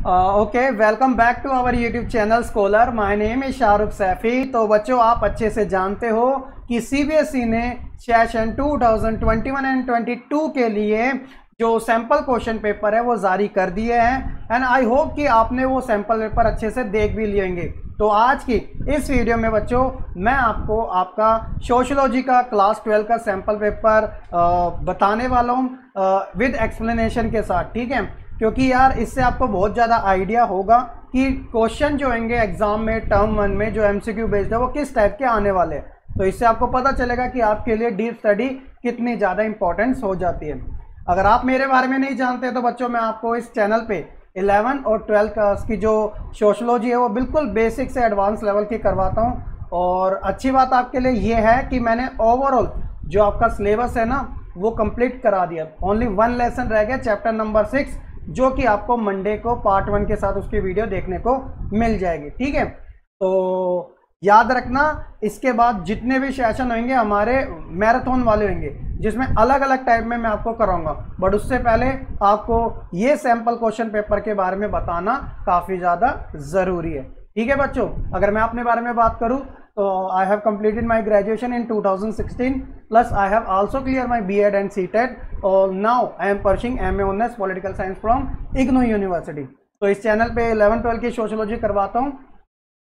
Okay, welcome back to our YouTube channel scholar. My name is Shahrukh Saifi. तो बच्चों, आप अच्छे से जानते हो कि सीबीएसई ने सेशन 2021 एंड 22 के लिए जो सैंपल क्वेश्चन पेपर है वो जारी कर दिए हैं एंड आई होप कि आपने वो सैंपल पेपर अच्छे से देख भी लेंगे। तो आज की इस वीडियो में बच्चों मैं आपको आपका सोशियोलॉजी का क्लास 12 का सैंपल पेपर बताने वाला हूँ विद एक्सप्लेनेशन के साथ, ठीक है। क्योंकि यार इससे आपको बहुत ज़्यादा आइडिया होगा कि क्वेश्चन जो होंगे एग्जाम में टर्म 1 में जो एमसीक्यू बेस्ड है वो किस टाइप के आने वाले हैं। तो इससे आपको पता चलेगा कि आपके लिए डीप स्टडी कितनी ज़्यादा इंपॉर्टेंस हो जाती है। अगर आप मेरे बारे में नहीं जानते तो बच्चों मैं आपको इस चैनल पे 11 और 12 क्लास की जो सोशियोलॉजी है वो बिल्कुल बेसिक से एडवांस लेवल की करवाता हूँ। और अच्छी बात आपके लिए ये है कि मैंने ओवरऑल जो आपका सिलेबस है ना वो कंप्लीट करा दिया। ओनली 1 लेसन रह गया, चैप्टर नंबर 6, जो कि आपको मंडे को पार्ट 1 के साथ उसकी वीडियो देखने को मिल जाएगी, ठीक है। तो याद रखना, इसके बाद जितने भी सेशन होंगे हमारे मैराथन वाले होंगे जिसमें अलग अलग टाइप में मैं आपको कराऊंगा। बट उससे पहले आपको ये सैंपल क्वेश्चन पेपर के बारे में बताना काफ़ी ज़्यादा ज़रूरी है, ठीक है बच्चों। अगर मैं अपने बारे में बात करूँ तो I have completed my graduation in 2016 plus I have also cleared my B.Ed and C.Ted और now I am pursuing MA Honors Political Science from IGNOU University। तो इस चैनल पे 11-12 की सोशियोलॉजी करवाता हूँ।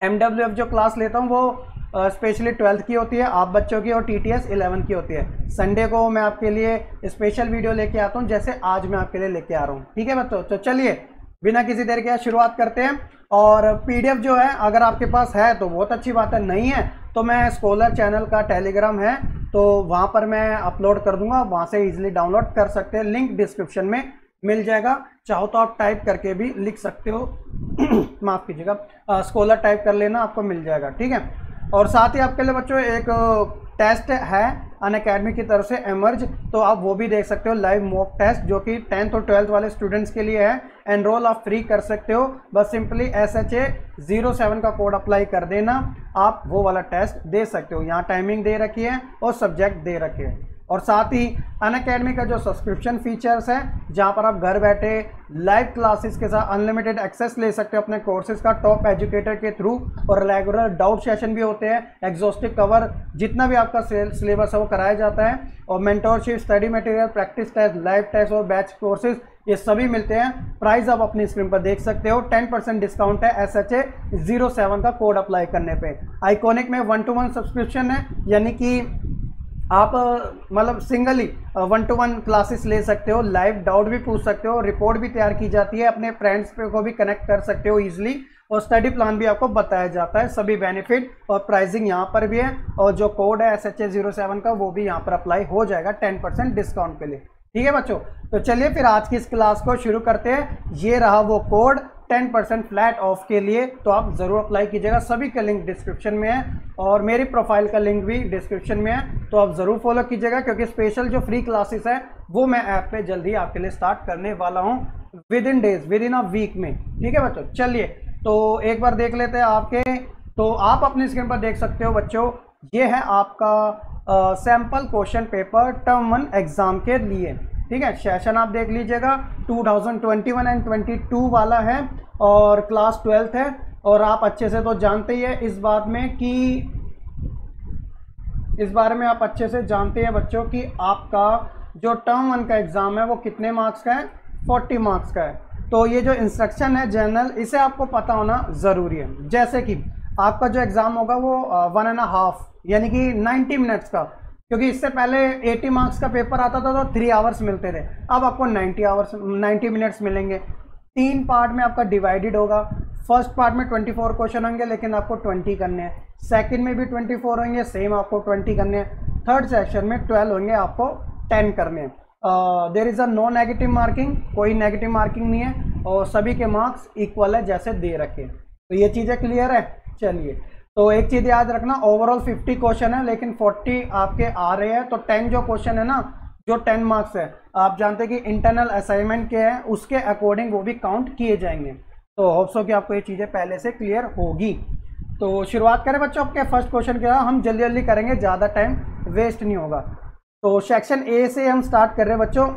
MWF जो क्लास लेता हूँ वो स्पेशली 12th की होती है आप बच्चों की, और TTS 11 की होती है। संडे को मैं आपके लिए स्पेशल वीडियो लेके आता हूँ जैसे आज मैं आपके लिए लेके आ रहा हूँ, ठीक है बच्चों। तो चलिए बिना किसी देर के शुरुआत करते हैं। और पीडीएफ जो है अगर आपके पास है तो बहुत अच्छी बात है, नहीं है तो मैं स्कॉलर चैनल का टेलीग्राम है तो वहाँ पर मैं अपलोड कर दूंगा, वहाँ से इजीली डाउनलोड कर सकते हैं, लिंक डिस्क्रिप्शन में मिल जाएगा। चाहो तो आप टाइप करके भी लिख सकते हो माफ़ कीजिएगा, स्कॉलर टाइप कर लेना, आपको मिल जाएगा, ठीक है। और साथ ही आपके लिए बच्चों एक टेस्ट है अनअकैडमी की तरफ से एमर्ज, तो आप वो भी देख सकते हो, लाइव मॉक टेस्ट जो कि 10th और 12th वाले स्टूडेंट्स के लिए है। एनरोल आप फ्री कर सकते हो, बस सिंपली SHA07 का कोड अप्लाई कर देना, आप वो वाला टेस्ट दे सकते हो। यहाँ टाइमिंग दे रखी है और सब्जेक्ट दे रखे हैं। और साथ ही अनअकैडमी का जो सब्सक्रिप्शन फीचर्स है जहाँ पर आप घर बैठे लाइव क्लासेस के साथ अनलिमिटेड एक्सेस ले सकते हो अपने कोर्सेज का टॉप एजुकेटर के थ्रू, और रेगुलर डाउट सेशन भी होते हैं, एग्जॉस्टिव कवर जितना भी आपका सिलेबस है वो कराया जाता है, और mentorship, study material, practice test, live test और बैच कोर्सेज ये सभी मिलते हैं। प्राइस आप अपनी स्क्रीन पर देख सकते हो, 10% डिस्काउंट है SHA07 का कोड अप्लाई करने पे। आइकॉनिक में 1-to-1 सब्सक्रिप्शन है, यानी कि आप मतलब सिंगली 1-to-1 क्लासेस ले सकते हो, लाइव डाउट भी पूछ सकते हो, रिपोर्ट भी तैयार की जाती है, अपने फ्रेंड्स पे को भी कनेक्ट कर सकते हो इजीली, और स्टडी प्लान भी आपको बताया जाता है, सभी बेनिफिट और प्राइसिंग यहाँ पर भी है। और जो कोड है SHA07 का वो भी यहाँ पर अप्लाई हो जाएगा 10% डिस्काउंट के लिए, ठीक है बच्चों। तो चलिए फिर आज की इस क्लास को शुरू करते हैं। ये रहा वो कोड 10% फ्लैट ऑफ के लिए, तो आप ज़रूर अप्लाई कीजिएगा। सभी का लिंक डिस्क्रिप्शन में है और मेरी प्रोफाइल का लिंक भी डिस्क्रिप्शन में है, तो आप ज़रूर फॉलो कीजिएगा क्योंकि स्पेशल जो फ्री क्लासेस है वो मैं ऐप पे जल्दी आपके लिए स्टार्ट करने वाला हूँ विद इन अ वीक में, ठीक है बच्चों। चलिए तो एक बार देख लेते हैं आपके, तो आप अपनी स्क्रीन पर देख सकते हो बच्चों, ये है आपका sample question paper term 1 exam के लिए, ठीक है। सेशन आप देख लीजिएगा 2021 एंड 22 वाला है और क्लास 12th है। और आप अच्छे से तो जानते ही है इस बारे में आप अच्छे से जानते हैं बच्चों कि आपका जो टर्म 1 का एग्ज़ाम है वो कितने मार्क्स का है, 40 मार्क्स का है। तो ये जो इंस्ट्रक्शन है जनरल, इसे आपको पता होना ज़रूरी है। जैसे कि आपका जो एग्ज़ाम होगा वो 1.5 यानी कि 90 मिनट्स का, क्योंकि इससे पहले 80 मार्क्स का पेपर आता था तो 3 आवर्स मिलते थे, अब आपको 90 मिनट्स मिलेंगे। 3 पार्ट में आपका डिवाइडेड होगा। फर्स्ट पार्ट में 24 क्वेश्चन होंगे लेकिन आपको 20 करने हैं, सेकंड में भी 24 होंगे, सेम आपको 20 करने हैं, थर्ड सेक्शन में 12 होंगे, आपको 10 करने हैं। There is a no negative marking, कोई नेगेटिव मार्किंग नहीं है और सभी के मार्क्स इक्वल है जैसे दे रखे। तो ये चीज़ें क्लियर है। चलिए तो एक चीज़ याद रखना, ओवरऑल 50 क्वेश्चन है लेकिन 40 आपके आ रहे हैं, तो 10 जो क्वेश्चन है ना, जो 10 मार्क्स है, आप जानते हैं कि इंटरनल असाइनमेंट के हैं, उसके अकॉर्डिंग वो भी काउंट किए जाएंगे। तो होप सो कि आपको ये चीज़ें पहले से क्लियर होगी। तो शुरुआत करें बच्चों आपके फर्स्ट क्वेश्चन के, हम जल्दी जल्दी करेंगे, ज़्यादा टाइम वेस्ट नहीं होगा। तो सेक्शन ए से हम स्टार्ट कर रहे हैं बच्चों।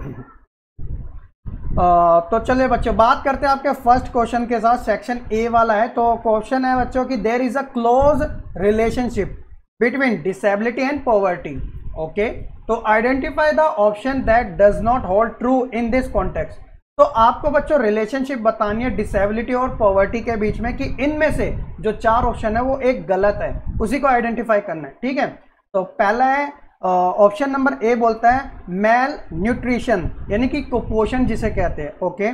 तो चलिए बच्चों बात करते हैं आपके फर्स्ट क्वेश्चन के साथ, सेक्शन ए वाला है। तो क्वेश्चन है बच्चों कि there is a close relationship between disability and poverty. Okay, तो identify the option that does not hold true in this context. तो आपको बच्चों रिलेशनशिप बतानी है डिसेबिलिटी और पॉवर्टी के बीच में कि इनमें से जो 4 ऑप्शन है वो एक गलत है, उसी को आइडेंटिफाई करना है। ठीक है, तो पहला है ऑप्शन नंबर ए बोलता है मेल न्यूट्रिशन यानी कि कुपोषण जिसे कहते हैं। ओके,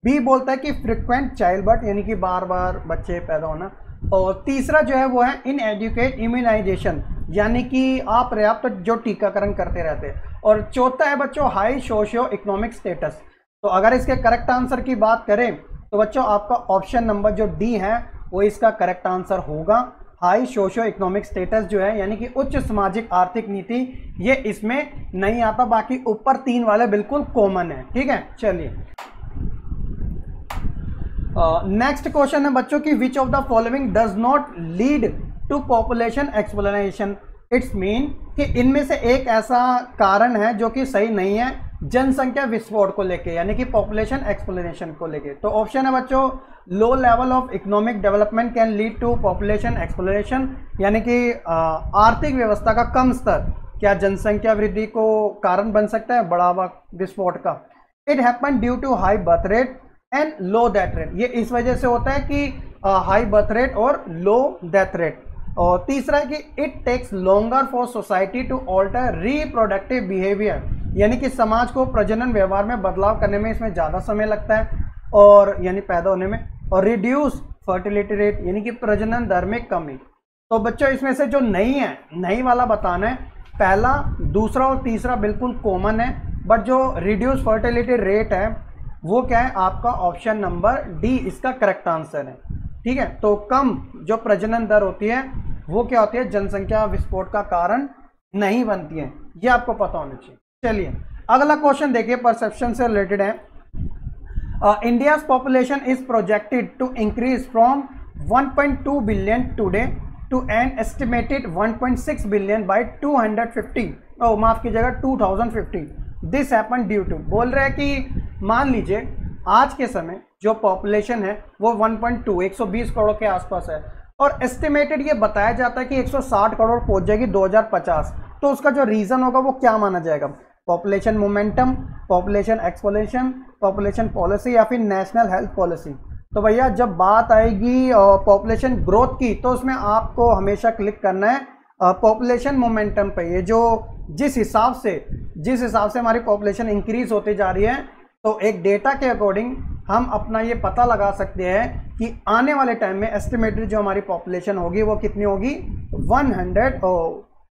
बी बोलता है कि फ्रिक्वेंट चाइल्ड बर्थ यानी कि बार बार बच्चे पैदा होना। और तीसरा जो है वो है इनएडुकेट इम्यूनाइजेशन यानी कि अपर्याप्त जो टीकाकरण करते रहते हैं। और चौथा है बच्चों हाई सोशियो इकोनॉमिक स्टेटस। तो अगर इसके करेक्ट आंसर की बात करें तो बच्चों आपका ऑप्शन नंबर जो डी है वो इसका करेक्ट आंसर होगा। हाई सोशियो इकोनॉमिक स्टेटस जो है यानी कि उच्च सामाजिक आर्थिक नीति, ये इसमें नहीं आता, बाकी ऊपर 3 वाले बिल्कुल कॉमन है। ठीक है, चलिए नेक्स्ट क्वेश्चन है बच्चों की which of the following does not lead to population explanation. It's mean कि इनमें से एक ऐसा कारण है जो कि सही नहीं है जनसंख्या विस्फोट को लेके यानी कि पॉपुलेशन एक्सप्लेनेशन को लेके। तो ऑप्शन है बच्चों low level of economic development can lead to population explanation यानी कि आर्थिक व्यवस्था का कम स्तर क्या जनसंख्या वृद्धि को कारण बन सकता है बढ़ावा विस्फोट का। It happen due to high birth rate and low death rate, ये इस वजह से होता है कि हाई बर्थ रेट और लो डेथ रेट। और तीसरा है कि it takes longer for society to alter reproductive behaviour यानी कि समाज को प्रजनन व्यवहार में बदलाव करने में इसमें ज़्यादा समय लगता है और यानी पैदा होने में। और रिड्यूस फर्टिलिटी रेट यानी कि प्रजनन दर में कमी। तो बच्चों इसमें से जो नहीं है, नहीं वाला बताना है। पहला, दूसरा और तीसरा बिल्कुल कॉमन है, बट जो रिड्यूस फर्टिलिटी रेट है वो क्या है आपका ऑप्शन नंबर डी इसका करेक्ट आंसर है। ठीक है, तो कम जो प्रजनन दर होती है वो क्या होती है जनसंख्या विस्फोट का कारण नहीं बनती है, ये आपको पता होना चाहिए। चलिए अगला क्वेश्चन देखिए, परसेप्शन से रिलेटेड है। India's population is projected to increase from 1.2 billion today to an estimated 1.6 billion by 250 माफ कीजिएगा 2050। दिस हैपन ड्यू टू, बोल रहे हैं कि मान लीजिए आज के समय जो पॉपुलेशन है वो 120 करोड़ के आसपास है और एस्टिमेटेड ये बताया जाता है कि 160 करोड़ पहुंच जाएगी 2050। तो उसका जो रीज़न होगा वो क्या माना जाएगा, population momentum, population exponential, population policy या फिर नेशनल हेल्थ पॉलिसी। तो भैया जब बात आएगी पॉपुलेशन ग्रोथ की तो उसमें आपको हमेशा क्लिक करना है पॉपुलेशन मोमेंटम पे। ये जो जिस हिसाब से हमारी पॉपुलेशन इंक्रीज होती जा रही है तो एक डेटा के अकॉर्डिंग हम अपना ये पता लगा सकते हैं कि आने वाले टाइम में एस्टिमेटेड जो हमारी पॉपुलेशन होगी वो कितनी होगी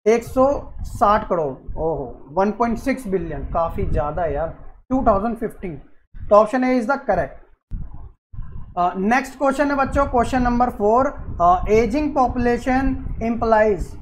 160 करोड़। ओहो 1.6 बिलियन, काफ़ी ज़्यादा है यार 2050। तो option A is the correct. Next question है बच्चों question number 4। Ageing population implies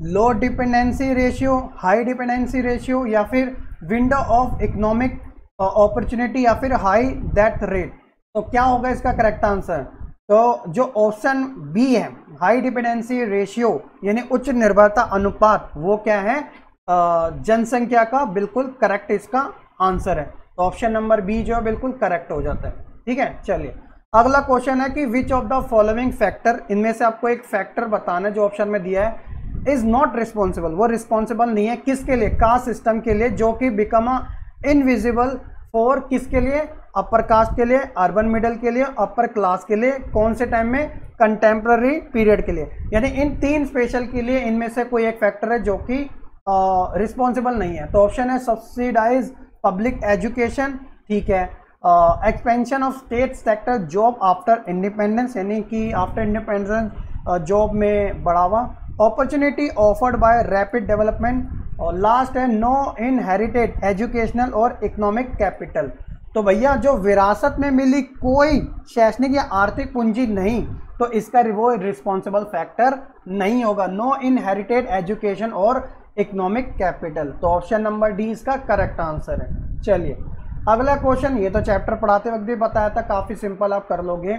लो dependency ratio, high dependency ratio या फिर विंडो ऑफ इकोनॉमिक अपॉर्चुनिटी या फिर हाई डेथ रेट। तो क्या होगा इसका करेक्ट आंसर। तो जो ऑप्शन बी है हाई डिपेंडेंसी रेशियो यानी उच्च निर्भरता अनुपात, वो क्या है जनसंख्या का बिल्कुल करेक्ट इसका आंसर है। तो ऑप्शन नंबर बी जो है बिल्कुल करेक्ट हो जाता है। ठीक है, चलिए अगला क्वेश्चन है कि विच ऑफ द फॉलोइंग फैक्टर, इनमें से आपको एक फैक्टर बताना है जो ऑप्शन में दिया है इज नॉट रिस्पॉन्सिबल, वो रिस्पॉन्सिबल नहीं है किसके लिए, कास्ट सिस्टम के लिए, जो कि बिकम इनविजिबल फॉर किसके लिए, अपर कास्ट के लिए, अर्बन मिडिल के लिए, अपर क्लास के लिए, कौन से टाइम में, कंटेम्प्ररी पीरियड के लिए। यानी इन 3 स्पेशल के लिए इनमें से कोई एक फैक्टर है जो कि रिस्पॉन्सिबल नहीं है। तो ऑप्शन है सब्सिडाइज पब्लिक एजुकेशन, ठीक है, expansion of state sector job after independence यानी कि आफ्टर इंडिपेंडेंस जॉब में बढ़ावा, opportunity offered by rapid development, और लास्ट है नो इनहेरिटेड एजुकेशनल और इकोनॉमिक कैपिटल। तो भैया जो विरासत में मिली कोई शैक्षणिक या आर्थिक पूंजी नहीं, तो इसका वो रिस्पॉन्सिबल फैक्टर नहीं होगा, नो इनहेरिटेड एजुकेशन और इकोनॉमिक कैपिटल। तो ऑप्शन नंबर डी इसका करेक्ट आंसर है। चलिए अगला क्वेश्चन, ये तो चैप्टर पढ़ाते वक्त भी बताया था, काफ़ी सिंपल आप कर लोगे।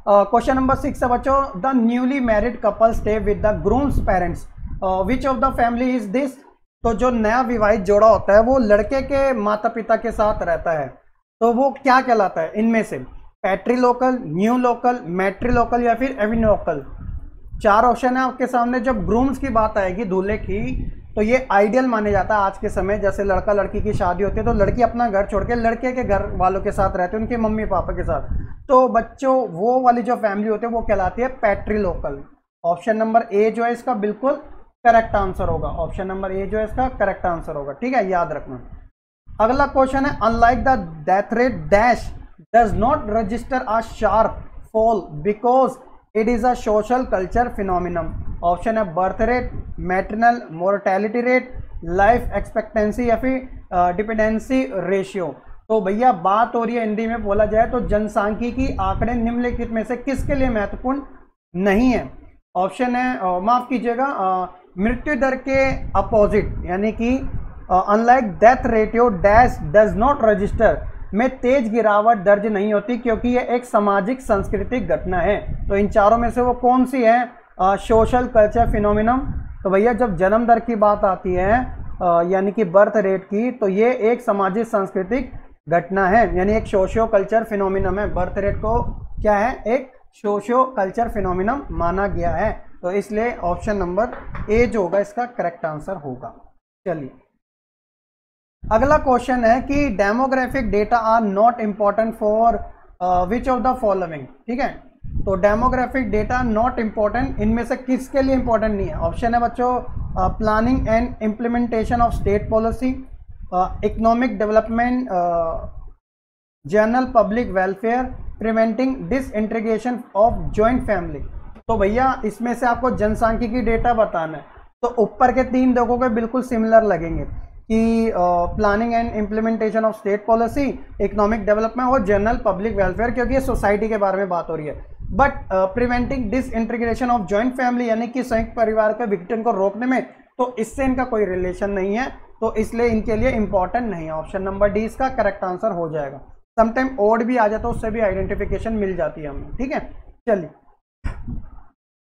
क्वेश्चन नंबर 6 है बच्चों, the newly married couple stay with the grooms parents, which of the family is this. तो जो नया विवाहित जोड़ा होता है वो लड़के के माता पिता के साथ रहता है, तो वो क्या कहलाता है इनमें से? पैट्रीलोकल, न्यू लोकल, मैट्रीलोकल या फिर एविनोकल। 4 ऑप्शन है आपके सामने। जब ग्रूम्स की बात आएगी, दूल्हे की, तो ये आइडियल माने जाता है आज के समय। जैसे लड़का लड़की की शादी होती है तो लड़की अपना घर छोड़ के लड़के के घर वालों के साथ रहते हैं, उनके मम्मी पापा के साथ। तो बच्चों वो वाली जो फैमिली होती है वो कहलाती है पैट्रीलोकल। ऑप्शन नंबर ए जो है इसका बिल्कुल करेक्ट आंसर होगा। ऑप्शन नंबर ए जो है इसका करेक्ट आंसर होगा, ठीक है, याद रखना। अगला क्वेश्चन है, unlike the death rate dash does not register a sharp fall because it is a social culture phenomenon. Option है birth rate, maternal mortality rate, life expectancy या फिर डिपेंडेंसी रेशियो। तो भैया बात हो रही है हिंदी में बोला जाए तो जनसांख्यिकी आंकड़े निम्नलिखित में से किसके लिए महत्वपूर्ण नहीं है? ऑप्शन है, माफ कीजिएगा, मृत्यु दर के अपोजिट, यानी कि unlike death ratio dash does not register में तेज गिरावट दर्ज नहीं होती क्योंकि यह एक सामाजिक सांस्कृतिक घटना है। तो इन चारों में से वो कौन सी है? Social culture phenomenon. तो भैया जब जन्म दर की बात आती है यानी कि बर्थ रेट की, तो ये एक सामाजिक सांस्कृतिक घटना है, यानी एक सोशियो कल्चर फिनोमिनम है। बर्थ रेट को क्या है? एक सोशियो कल्चर फिनोमिनम माना गया है। तो इसलिए ऑप्शन नंबर ए जो होगा इसका करेक्ट आंसर होगा। चलिए अगला क्वेश्चन है कि demographic data are not important for which of the following. ठीक है, तो डेमोग्राफिक डेटा नॉट इम्पॉर्टेंट, इनमें से किसके लिए इम्पॉर्टेंट नहीं है? ऑप्शन है बच्चों, planning and implementation of state policy, economic development, general public welfare, preventing disintegration of joint family. तो भैया इसमें से आपको जनसांख्यिकी डेटा बताना है, तो ऊपर के 3 देखोगे बिल्कुल सिमिलर लगेंगे कि planning and implementation of state policy, economic development और जनरल पब्लिक वेलफेयर, क्योंकि ये सोसाइटी के बारे में बात हो रही है। But preventing disintegration of joint family यानी कि संयुक्त परिवार के विघटन को रोकने में, तो इससे इनका कोई रिलेशन नहीं है, तो इसलिए इनके लिए इंपॉर्टेंट नहीं है। ऑप्शन नंबर डी इसका करेक्ट आंसर हो जाएगा। समटाइम ओड भी आ जाता है, उससे भी आइडेंटिफिकेशन मिल जाती है हमें। ठीक है, चलिए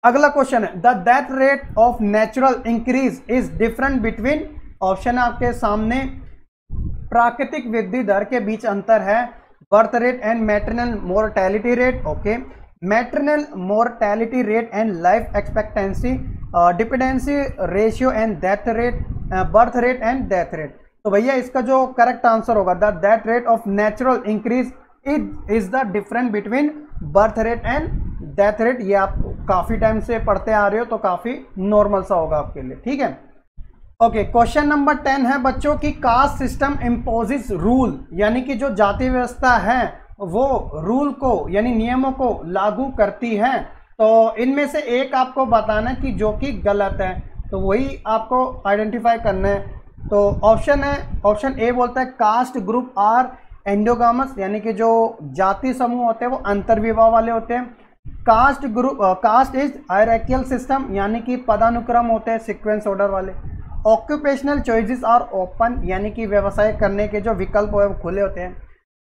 अगला क्वेश्चन है, the death rate of natural increase is different between. Option है आपके सामने, प्राकृतिक वृद्धि दर के बीच अंतर है, birth rate and maternal mortality rate, okay, maternal mortality rate and life expectancy, dependency ratio and death rate, birth rate and death rate. तो भैया इसका जो करेक्ट आंसर होगा, the death rate of natural increase it is the difference between birth rate and death rate. ये आप काफी time से पढ़ते आ रहे हो तो काफी नॉर्मल सा होगा आपके लिए। ठीक है, ओके, क्वेश्चन नंबर 10 है बच्चों की कास्ट सिस्टम इम्पोजिस रूल, यानी कि जो जाति व्यवस्था है वो रूल को यानी नियमों को लागू करती है। तो इनमें से एक आपको बताना कि जो कि गलत है, तो वही आपको आइडेंटिफाई करना है। तो ऑप्शन है, ऑप्शन ए बोलता है कास्ट ग्रुप आर एंडोगामस, यानी कि जो जाति समूह होते हैं वो अंतर्विवाह वाले होते हैं। Caste group, caste is hierarchical system, यानी कि पदानुक्रम होते हैं सीक्वेंस ऑर्डर वाले। ऑक्यूपेशनल चॉइसेस आर ओपन, यानी कि व्यवसाय करने के जो विकल्प है वो खुले होते हैं।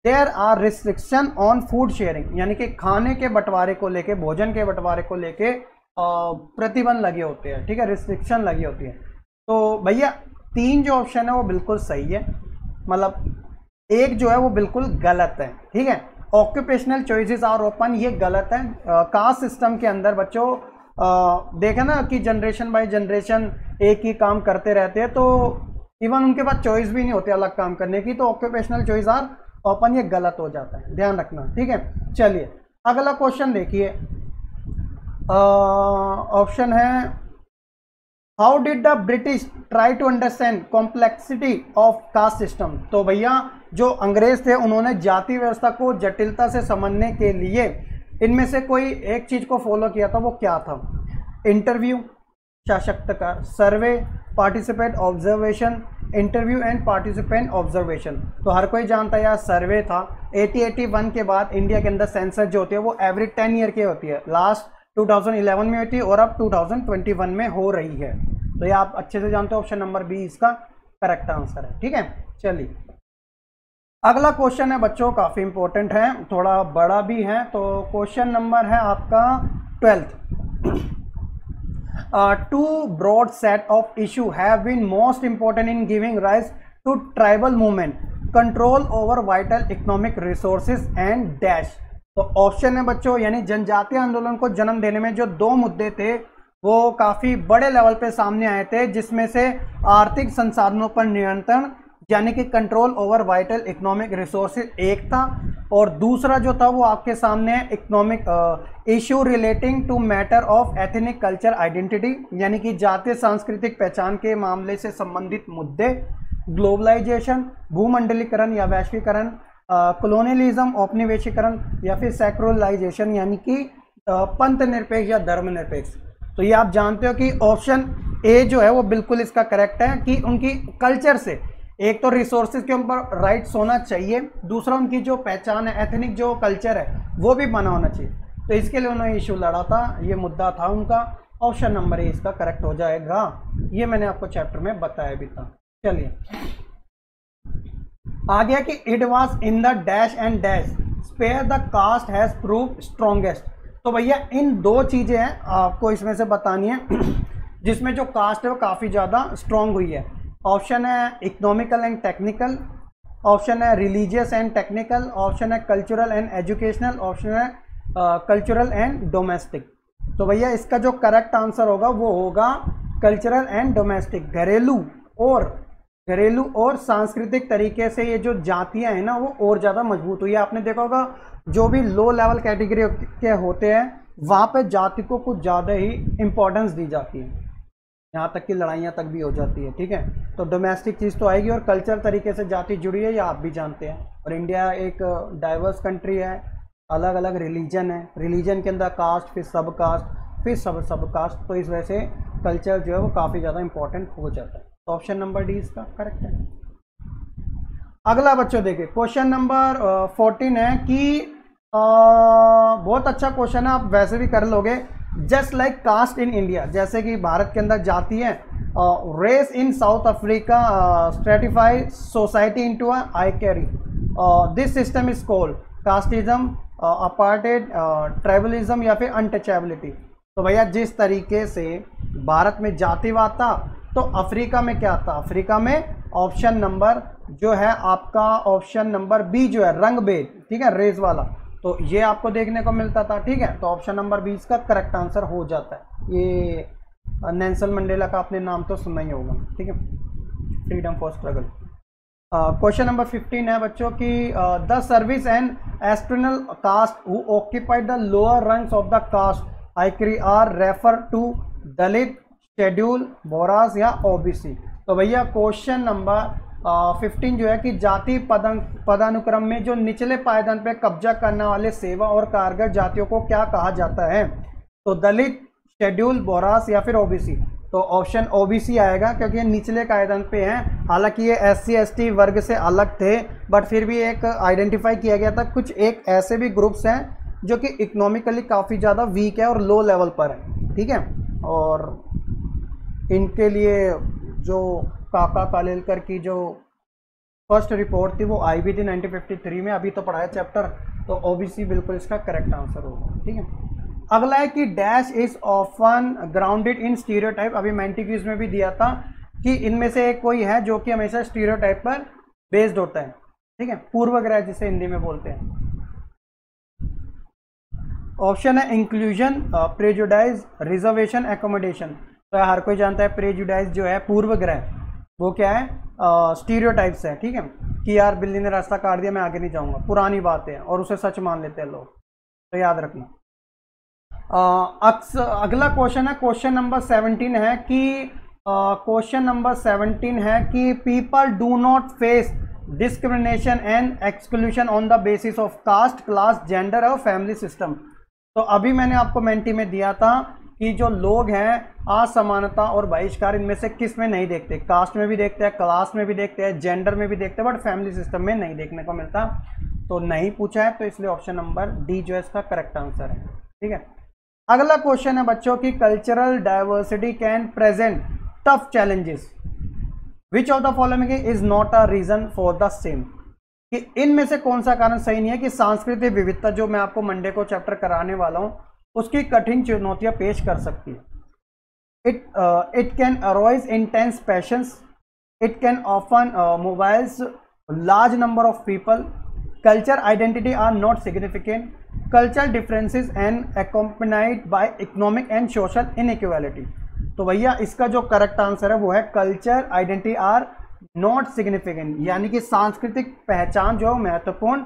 There are restriction on food sharing, यानी कि खाने के बंटवारे को लेके, भोजन के बंटवारे को लेके प्रतिबंध लगे होते हैं। ठीक है, रिस्ट्रिक्शन लगी होती है। तो भैया 3 जो ऑप्शन है वो बिल्कुल सही है, मतलब एक जो है वो बिल्कुल गलत है। ठीक है, ऑक्यूपेशनल चॉइसेस आर ओपन ये गलत है। कास्ट सिस्टम के अंदर बच्चों देखा ना कि जनरेशन बाय जनरेशन एक ही काम करते रहते हैं, तो इवन उनके पास चॉइस भी नहीं होती अलग काम करने की, तो ऑक्यूपेशनल चॉइस आर ओपन ये गलत हो जाता है, ध्यान रखना। ठीक है, चलिए अगला क्वेश्चन देखिए, ऑप्शन है how did the British try to understand complexity of caste system. तो भैया जो अंग्रेज थे उन्होंने जाति व्यवस्था को जटिलता से समझने के लिए इनमें से कोई एक चीज को फॉलो किया था, वो क्या था? इंटरव्यू, साक्षात्कार, survey, participate observation, interview and participant observation. तो हर कोई जानता है यार सर्वे था। 8081 के बाद इंडिया के अंदर सेंसस जो होती है वो एवरी 10 ईयर की होती है, लास्ट 2011 में हुई थी और अब 2021 में हो रही है। तो ये आप अच्छे से जानते हो, ऑप्शन नंबर बी इसका करेक्ट आंसर है। ठीक है, चलिए अगला क्वेश्चन है बच्चों, काफी इंपॉर्टेंट है, थोड़ा बड़ा भी है। तो क्वेश्चन नंबर है आपका 12th। Two broad set of issue have been most important in giving rise to tribal movement control over vital economic resources and dash. तो ऑप्शन है बच्चों, यानी जनजातीय आंदोलन को जन्म देने में जो दो मुद्दे थे वो काफी बड़े लेवल पे सामने आए थे, जिसमें से आर्थिक संसाधनों पर नियंत्रण यानी कि control over vital economic resources एक था, और दूसरा जो था वो आपके सामने है economic issue relating to matter of ethnic culture identity, यानी कि जातीय सांस्कृतिक पहचान के मामले से संबंधित मुद्दे, ग्लोबलाइजेशन भूमंडलीकरण या वैश्वीकरण, कॉलोनियलिज्म औपनिवेशीकरण, या फिर सेक्युलराइजेशन यानी कि पंथ निरपेक्ष या धर्मनिरपेक्ष। तो ये आप जानते हो कि ऑप्शन ए जो है वो बिल्कुल इसका करेक्ट है कि उनकी कल्चर से एक तो रिसोर्सेज के ऊपर राइट्स होना चाहिए, दूसरा उनकी जो पहचान है एथनिक जो कल्चर है वो भी बना होना चाहिए। तो इसके लिए उन्होंने इशू लड़ा था, ये मुद्दा था उनका। ऑप्शन नंबर ए इसका करेक्ट हो जाएगा, ये मैंने आपको चैप्टर में बताया भी था। चलिए आ गया कि it was in the dash and dash spare the caste has prove strongest. तो भैया इन दो चीजें हैं आपको इसमें से बतानी है जिसमें जो कास्ट है वो काफी ज्यादा स्ट्रांग हुई है। ऑप्शन है इकोनॉमिकल एंड टेक्निकल, ऑप्शन है रिलीजियस एंड टेक्निकल, ऑप्शन है कल्चरल एंड एजुकेशनल, ऑप्शन है कल्चरल एंड डोमेस्टिक। तो भैया इसका जो करेक्ट आंसर होगा वो होगा कल्चरल एंड डोमेस्टिक। घरेलू और सांस्कृतिक तरीके से ये जो जातियां हैं ना वो और ज़्यादा मजबूत हुई है। आपने देखा होगा जो भी लो लेवल कैटेगरी के होते हैं वहाँ पे जाति को कुछ ज़्यादा ही इम्पोर्टेंस दी जाती है, यहाँ तक कि लड़ाइयाँ तक भी हो जाती है। ठीक है, तो डोमेस्टिक चीज़ तो आएगी, और कल्चर तरीके से जाति जुड़ी है, ये आप भी जानते हैं। और इंडिया एक डाइवर्स कंट्री है, अलग अलग रिलीजन है, रिलीजन के अंदर कास्ट, फिर सब कास्ट, फिर सब कास्ट, तो इस वजह से कल्चर जो है वो काफ़ी ज़्यादा इंपॉर्टेंट हो जाता है। तो ऑप्शन नंबर डी इसका करेक्ट है। अगला बच्चों देखिए क्वेश्चन नंबर 14 है कि बहुत अच्छा क्वेश्चन है, आप वैसे भी कर लोगे। Just like caste in India, जैसे कि भारत के अंदर जाति है, race in South Africa stratify society into आई कैरी, this system is called casteism, apartheid, tribalism या फिर अनटचेबिलिटी। तो भैया जिस तरीके से भारत में जातिवाद था तो अफ्रीका में क्या था, अफ्रीका में ऑप्शन नंबर जो है आपका ऑप्शन नंबर बी जो है रंग भेद, ठीक है, रेस वाला, तो ये आपको देखने को मिलता था। ठीक है, तो ऑप्शन नंबर बी इसका करेक्ट आंसर हो जाता है। ये नेल्सन मंडेला का आपने नाम तो सुना ही होगा। ठीक है, freedom for struggle. Question number 15 है बच्चों की the service and external caste who occupied the lower rungs of the caste आइक्री are refer to Dalit, schedule, बोरास या ओबीसी। तो भैया क्वेश्चन नंबर 15 जो है कि जाति पदानुक्रम में जो निचले पायदान पे कब्जा करने वाले सेवा और कारगर जातियों को क्या कहा जाता है, तो दलित, शेड्यूल, बोरास या फिर ओबीसी। तो ऑप्शन ओबीसी आएगा क्योंकि ये निचले पायदान पे हैं। हालांकि ये SC ST वर्ग से अलग थे, बट फिर भी एक आइडेंटिफाई किया गया था। कुछ एक ऐसे भी ग्रुप्स हैं जो कि इकोनॉमिकली काफ़ी ज़्यादा वीक है और लो लेवल पर है। ठीक है, और इनके लिए जो काका कालेलकर की जो फर्स्ट रिपोर्ट थी वो आई भी थी 1953 में, अभी तो पढ़ाया चैप्टर, तो ओबीसी बिल्कुल इसका करेक्ट आंसर होगा। ठीक है, अगला है कि dash is often grounded in stereotype. अभी मैंटिक्यूज में भी दिया था कि इनमें से एक कोई है जो कि हमेशा स्टीरियोटाइप पर बेस्ड होता है। ठीक है, पूर्वग्रह जिसे हिंदी में बोलते हैं। ऑप्शन है इंक्लूजन, प्रेजुडाइज, रिजर्वेशन, एकोमोडेशन। तो हर कोई जानता है प्रेजुडाइज जो है पूर्वग्रह, वो क्या है, स्टीरियोटाइप्स है। ठीक है, कि यार बिल्ली ने रास्ता काट दिया मैं आगे नहीं जाऊंगा, पुरानी बात है और उसे सच मान लेते हैं लोग, तो याद रखना। अगला क्वेश्चन है क्वेश्चन नंबर 17 है कि क्वेश्चन नंबर 17 है कि people do not face discrimination and exclusion on the basis of caste, class, gender और फैमिली सिस्टम। तो अभी मैंने आपको मेंटी में दिया था कि जो लोग हैं असमानता और बहिष्कार इनमें से किस में नहीं देखते, कास्ट में भी देखते हैं, क्लास में भी देखते हैं, जेंडर में भी देखते हैं, बट फैमिली सिस्टम में नहीं देखने को मिलता। तो नहीं पूछा है, तो इसलिए ऑप्शन नंबर डी जो है इसका करेक्ट आंसर है। ठीक है, अगला क्वेश्चन है बच्चों की cultural diversity can present tough challenges, which of the following is not a reason for the same. कि इनमें से कौन सा कारण सही नहीं है कि सांस्कृतिक विविधता जो मैं आपको मंडे को चैप्टर कराने वाला हूं उसकी कठिन चुनौतियां पेश कर सकती है। It can arise intense patience, it can often mobiles large number of people, culture identity are not significant, cultural differences and accompanied by economic and social inequality। तो भैया इसका जो करेक्ट आंसर है वो है culture identity are not significant, यानी कि सांस्कृतिक पहचान जो महत्वपूर्ण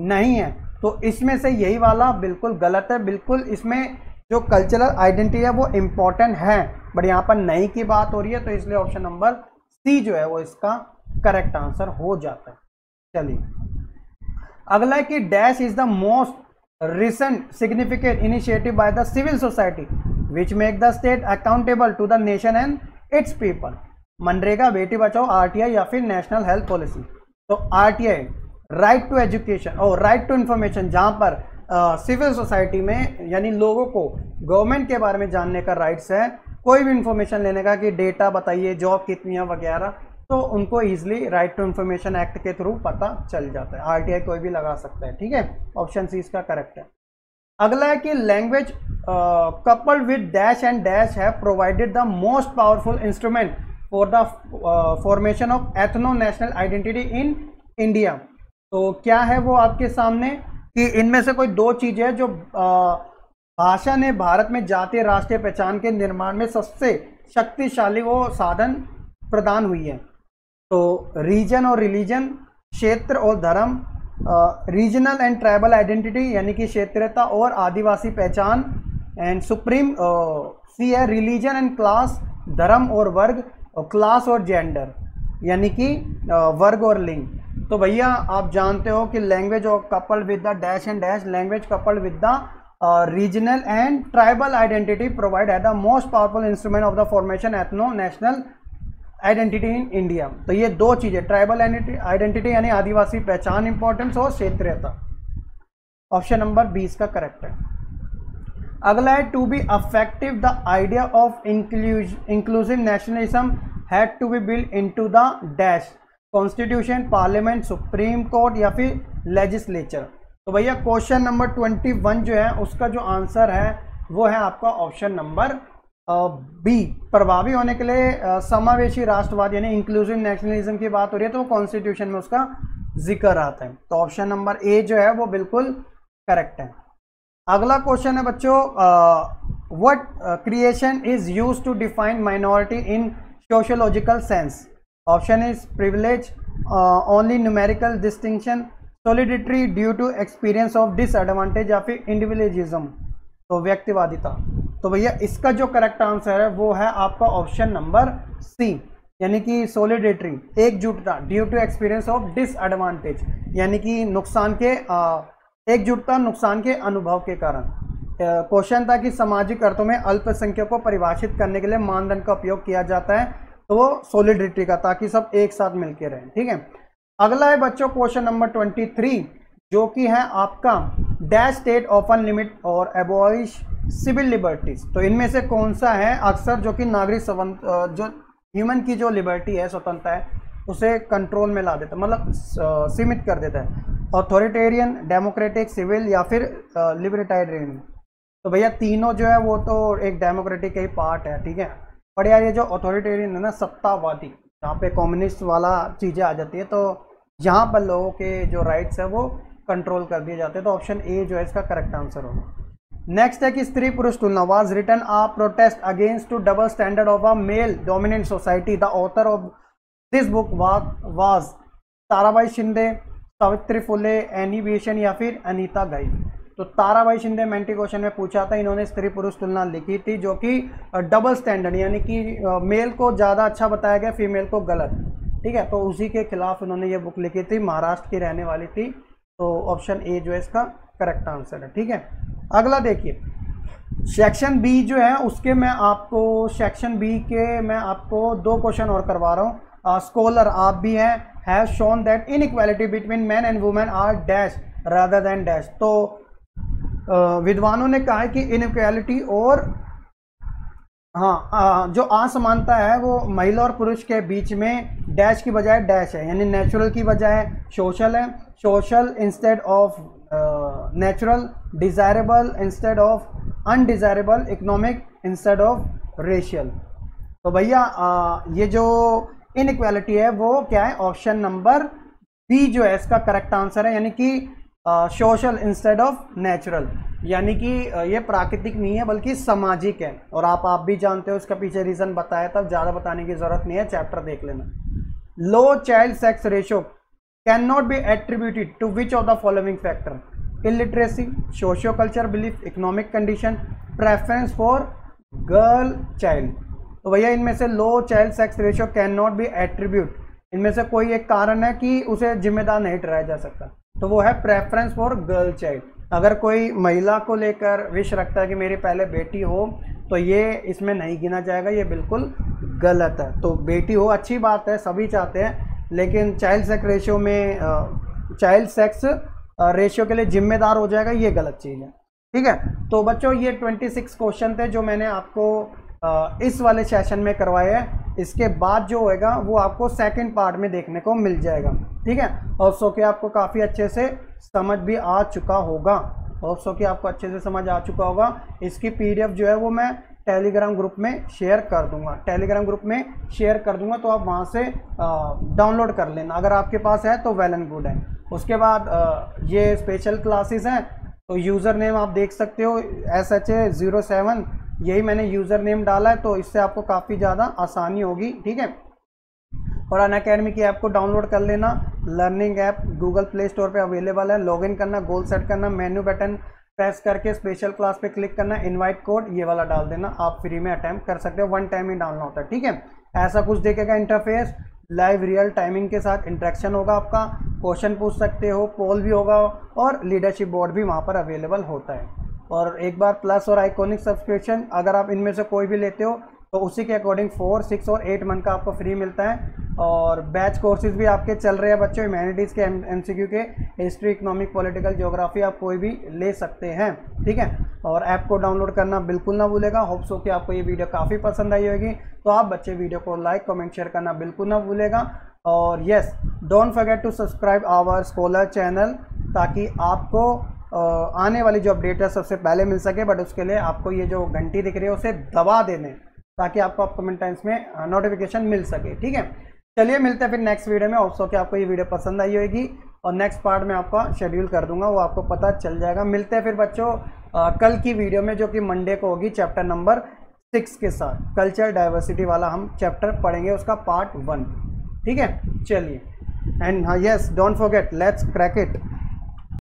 नहीं है। तो इसमें से यही वाला बिल्कुल गलत है। बिल्कुल इसमें जो कल्चरल आइडेंटिटी है वो इम्पोर्टेंट है, बट यहाँ पर नहीं की बात हो रही है, तो इसलिए ऑप्शन नंबर सी जो है वो इसका करेक्ट आंसर हो जाता है। चलिए अगला है कि dash is the most recent significant initiative by the civil society which make the state accountable to the nation and its people। MNREGA, Beti Bachao, RTI या फिर नेशनल हेल्थ पॉलिसी। तो आरटीआई राइट टू एजुकेशन और राइट टू इंफॉर्मेशन, जहां पर civil society में यानी लोगों को गवर्नमेंट के बारे में जानने का राइट्स है, कोई भी इंफॉर्मेशन लेने का कि डेटा बताइए, जॉब कितनी है वगैरह, तो उनको easily right to information act के थ्रू पता चल जाता है। आरटीआई कोई भी लगा सकता है, ठीक है। ऑप्शन सी इसका करेक्ट है। अगला है कि language coupled with dash and dash है provided the most powerful instrument for the formation of ethno national identity in India. तो क्या है वो आपके सामने कि इनमें से कोई दो चीजें हैं जो भाषा ने भारत में जातीय राष्ट्रीय पहचान के निर्माण में सबसे शक्तिशाली वो साधन प्रदान हुई है। तो रीजन और रिलीजन, क्षेत्र और धर्म, रीजनल एंड ट्राइबल आइडेंटिटी यानी कि क्षेत्रीयता और आदिवासी पहचान, एंड सुप्रीम सी है रिलीजन एंड क्लास, धर्म और वर्ग, और क्लास और जेंडर यानी कि वर्ग और लिंग। तो भैया आप जानते हो कि लैंग्वेज और coupled with the dash and dash, language coupled with the regional and tribal identity provide है the most powerful instrument of the formation ethno national identity in India. तो ये दो चीजें, ट्राइबल आइडेंटिटी यानी आदिवासी पहचान इंपॉर्टेंस और क्षेत्रीयता। Option number 20 का correct है। अगला है to be affective the idea of inclusive nationalism had to be build into the dash, constitution, parliament, supreme court या फिर लेजिस्लेचर। तो भैया क्वेश्चन नंबर 21 जो है उसका जो आंसर है वो है आपका ऑप्शन नंबर बी। प्रभावी होने के लिए समावेशी राष्ट्रवाद यानी इंक्लूसिव नेशनलिज्म की बात हो रही है, तो कॉन्स्टिट्यूशन में उसका जिक्र आता है। तो ऑप्शन नंबर ए जो है वो बिल्कुल करेक्ट है। अगला क्वेश्चन है बच्चों, what creation is used to define minority in sociological sense. Option is privilege, only numerical distinction, solidarity due to experience of disadvantage या फिर इंडिविजुअलिज्म, तो व्यक्तिवादिता। तो भैया इसका जो करेक्ट आंसर है वो है आपका ऑप्शन नंबर सी, यानी कि सॉलिडेटरी, एकजुटता, due to experience of disadvantage यानी कि नुकसान के एकजुटता नुकसान के अनुभव के कारण। क्वेश्चन था कि सामाजिक अर्थों में अल्पसंख्यक को परिभाषित करने के लिए मानदंड का उपयोग किया जाता है, तो वो सॉलिडिटी का, ताकि सब एक साथ मिलकर रहें, ठीक है। अगला है बच्चों क्वेश्चन नंबर 23 जो कि है आपका डैश स्टेट ऑफन लिमिट और एबॉलिश सिविल लिबर्टीज। तो इनमें से कौन सा है अक्सर जो कि नागरिक जो ह्यूमन की जो लिबर्टी है, स्वतंत्रता है, उसे कंट्रोल में ला देता है, मतलब सीमित कर देता है। ऑथोरिटेरियन, डेमोक्रेटिक, सिविल या फिर लिबर्टारियन। तो भैया तीनों जो है वो तो एक डेमोक्रेटिक का ही पार्ट है, ठीक है। पर यार ये जो ऑथोरिटेरियन है ना, सत्तावादी, जहाँ पे कम्युनिस्ट वाला चीज़ें आ जाती है, तो यहाँ पर लोगों के जो राइट्स है वो कंट्रोल कर दिए जाते हैं। तो ऑप्शन ए जो है इसका करेक्ट आंसर होगा। नेक्स्ट है कि Stri Purush Tulana was written a protest against to double standard of a male dominant society. The author of this book was Tarabai Shinde, Savitri Phule, Annie Besant या फिर अनीता गाई। तो ताराबाई शिंदे मेंटी क्वेश्चन में पूछा था, इन्होंने स्त्री पुरुष तुलना लिखी थी जो कि डबल स्टैंडर्ड यानी कि मेल को ज़्यादा अच्छा बताया गया, फीमेल को गलत, ठीक है। तो उसी के खिलाफ इन्होंने ये बुक लिखी थी, महाराष्ट्र की रहने वाली थी। तो ऑप्शन ए जो है इसका करेक्ट आंसर है, ठीक है। अगला देखिए सेक्शन बी जो है उसके मैं आपको सेक्शन बी के मैं आपको दो क्वेश्चन और करवा रहा हूँ। स्कॉलर आप भी हैं, have shown that inequality between man and women are dash rather than dash. तो विद्वानों ने कहा है कि इनइक्वालिटी और जो असमानता है वो महिला और पुरुष के बीच में डैश की बजाय डैश है, यानी नेचुरल की बजाय सोशल है, social instead of natural, desirable instead of undesirable, economic instead of racial. तो भैया ये जो इनइक्वालिटी है वो क्या है, ऑप्शन नंबर बी जो है इसका करेक्ट आंसर है, यानी कि सोशल इंस्टेड ऑफ नेचुरल, यानी कि ये प्राकृतिक नहीं है बल्कि सामाजिक है। और आप भी जानते हो, इसका पीछे रीजन बताया, तब ज़्यादा बताने की जरूरत नहीं है, चैप्टर देख लेना। Low child sex ratio can not be attributed to which of the following factor? Illiteracy, socio culture belief, economic condition, preference for girl child. तो भैया इनमें से low child sex ratio can not be attribute, इनमें से कोई एक कारण है कि उसे जिम्मेदार नहीं ठहराया जा सकता, तो वो है प्रेफरेंस फॉर गर्ल चाइल्ड। अगर कोई महिला को लेकर विश रखता है कि मेरी पहले बेटी हो, तो ये इसमें नहीं गिना जाएगा, ये बिल्कुल गलत है। तो बेटी हो अच्छी बात है, सभी चाहते हैं, लेकिन चाइल्ड सेक्स रेशियो में चाइल्ड सेक्स रेशियो के लिए जिम्मेदार हो जाएगा, ये गलत चीज़ है। ठीक है, तो बच्चों ये 26 क्वेश्चन थे जो मैंने आपको इस वाले सेशन में करवाए हैं। इसके बाद जो होएगा वो आपको सेकंड पार्ट में देखने को मिल जाएगा। ठीक है, और सो कि आपको काफ़ी अच्छे से समझ भी आ चुका होगा, और सो कि आपको अच्छे से समझ आ चुका होगा। इसकी PDF जो है वो मैं टेलीग्राम ग्रुप में शेयर कर दूंगा, टेलीग्राम ग्रुप में शेयर कर दूंगा, तो आप वहाँ से डाउनलोड कर लेना, अगर आपके पास है तो वेल एंड गुड है। उसके बाद ये स्पेशल क्लासेस हैं, तो यूज़र नेम आप देख सकते हो SHA07, यही मैंने यूज़र नेम डाला है, तो इससे आपको काफ़ी ज़्यादा आसानी होगी। ठीक है, और अनअकैडमी की ऐप को डाउनलोड कर लेना, learning app Google play store पे अवेलेबल है। लॉगिन करना, गोल सेट करना, मेन्यू बटन प्रेस करके स्पेशल क्लास पे क्लिक करना, इनवाइट कोड ये वाला डाल देना, आप फ्री में अटैम्प्ट कर सकते हो, 1 टाइम ही डालना होता है। ठीक है, ऐसा कुछ देखेगा इंटरफेस, लाइव रियल टाइमिंग के साथ इंटरेक्शन होगा आपका, क्वेश्चन पूछ सकते हो, पोल भी होगा, और लीडरशिप बोर्ड भी वहाँ पर अवेलेबल होता है। और एक बार प्लस और आइकॉनिक सब्सक्रिप्शन अगर आप इनमें से कोई भी लेते हो, तो उसी के अकॉर्डिंग 4, 6 और 8 मंथ का आपको फ्री मिलता है। और बैच कोर्सेज भी आपके चल रहे हैं बच्चों, ह्यूमैनिटीज़ के, MCQ के, हिस्ट्री, इकोनॉमिक, पॉलिटिकल, ज्योग्राफी, आप कोई भी ले सकते हैं। ठीक है, और ऐप को डाउनलोड करना बिल्कुल ना भूलेगा। होप्स हो कि आपको ये वीडियो काफ़ी पसंद आई होगी, तो आप बच्चे वीडियो को लाइक, कमेंट, शेयर करना बिल्कुल ना भूलेगा। और yes, don't forget to subscribe our scholar channel, ताकि आपको आने वाली जो अपडेट है सबसे पहले मिल सके। बट उसके लिए आपको ये जो घंटी दिख रही है उसे दबा दे दें, ताकि आपको अपकमिंग टाइम्स में नोटिफिकेशन मिल सके। ठीक है, चलिए मिलते हैं फिर नेक्स्ट वीडियो में। होप्स हो कि आपको ये वीडियो पसंद आई होगी, और नेक्स्ट पार्ट में आपका शेड्यूल कर दूंगा, वो आपको पता चल जाएगा। मिलते हैं फिर बच्चों कल की वीडियो में, जो कि मंडे को होगी, चैप्टर नंबर 6 के साथ। कल्चर डाइवर्सिटी वाला हम चैप्टर पढ़ेंगे, उसका पार्ट 1। ठीक है, चलिए, एंड हाँ, yes, don't forget, let's crack it.